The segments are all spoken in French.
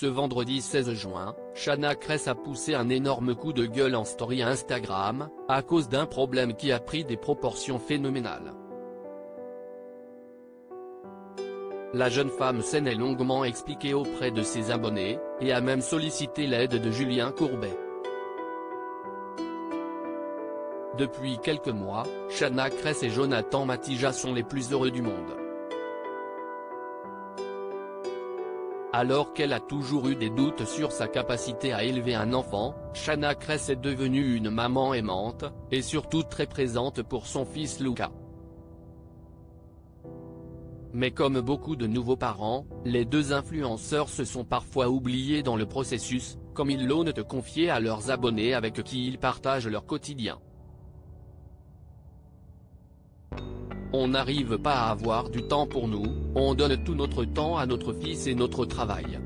Ce vendredi 16 juin, Chana Cres a poussé un énorme coup de gueule en story Instagram, à cause d'un problème qui a pris des proportions phénoménales. La jeune femme s'en est longuement expliquée auprès de ses abonnés, et a même sollicité l'aide de Julien Courbet. Depuis quelques mois, Chana Cres et Jonathan Matija sont les plus heureux du monde. Alors qu'elle a toujours eu des doutes sur sa capacité à élever un enfant, Chana Cres est devenue une maman aimante, et surtout très présente pour son fils Luca. Mais comme beaucoup de nouveaux parents, les deux influenceurs se sont parfois oubliés dans le processus, comme ils l'osent de confier à leurs abonnés avec qui ils partagent leur quotidien. On n'arrive pas à avoir du temps pour nous, on donne tout notre temps à notre fils et notre travail.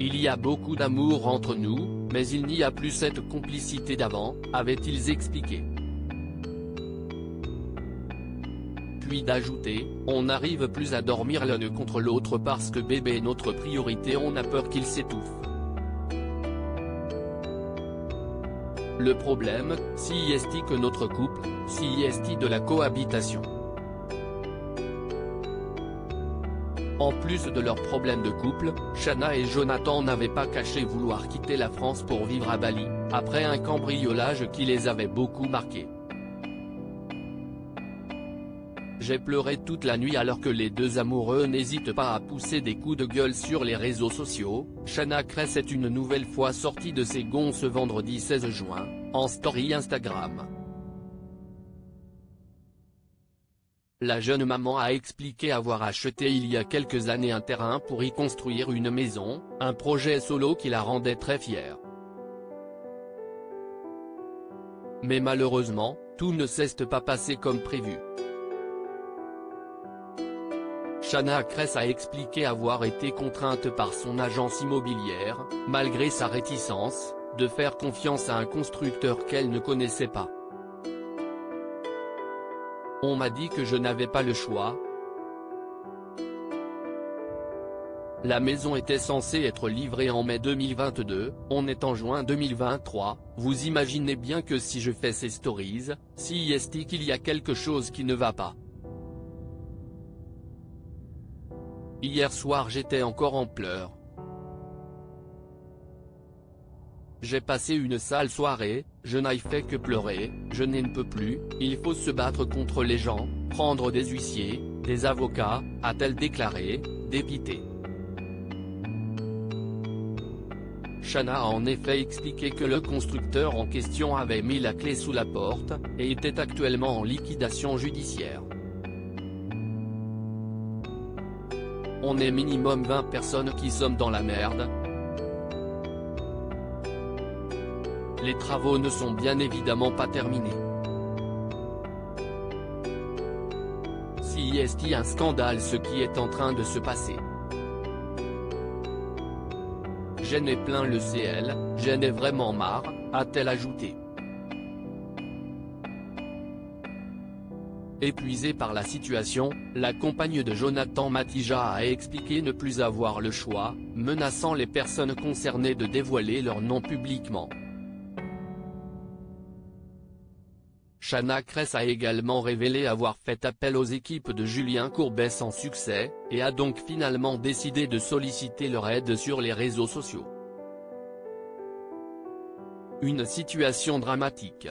Il y a beaucoup d'amour entre nous, mais il n'y a plus cette complicité d'avant, avaient-ils expliqué. Puis d'ajouter, on n'arrive plus à dormir l'un contre l'autre parce que bébé est notre priorité, on a peur qu'il s'étouffe. Le problème, si est-il que notre couple, si est-il de la cohabitation. En plus de leurs problèmes de couple, Chana et Jonathan n'avaient pas caché vouloir quitter la France pour vivre à Bali, après un cambriolage qui les avait beaucoup marqués. J'ai pleuré toute la nuit alors que les deux amoureux n'hésitent pas à pousser des coups de gueule sur les réseaux sociaux. Chana Cres est une nouvelle fois sortie de ses gonds ce vendredi 16 juin, en story Instagram. La jeune maman a expliqué avoir acheté il y a quelques années un terrain pour y construire une maison, un projet solo qui la rendait très fière. Mais malheureusement, tout ne s'est pas passé comme prévu. Chana Cres a expliqué avoir été contrainte par son agence immobilière, malgré sa réticence, de faire confiance à un constructeur qu'elle ne connaissait pas. On m'a dit que je n'avais pas le choix. La maison était censée être livrée en mai 2022, on est en juin 2023, vous imaginez bien que si je fais ces stories, si est-il qu'il y a quelque chose qui ne va pas. Hier soir j'étais encore en pleurs. J'ai passé une sale soirée, je n'ai fait que pleurer, je n'en peux plus, il faut se battre contre les gens, prendre des huissiers, des avocats, a-t-elle déclaré, dépitée. Chana a en effet expliqué que le constructeur en question avait mis la clé sous la porte, et était actuellement en liquidation judiciaire. On est minimum 20 personnes qui sommes dans la merde. Les travaux ne sont bien évidemment pas terminés. Si est-il un scandale ce qui est en train de se passer. J'en ai plein le ciel, j'en ai vraiment marre, a-t-elle ajouté. Épuisée par la situation, la compagne de Jonathan Matija a expliqué ne plus avoir le choix, menaçant les personnes concernées de dévoiler leur nom publiquement. Chana Cres a également révélé avoir fait appel aux équipes de Julien Courbet sans succès, et a donc finalement décidé de solliciter leur aide sur les réseaux sociaux. Une situation dramatique.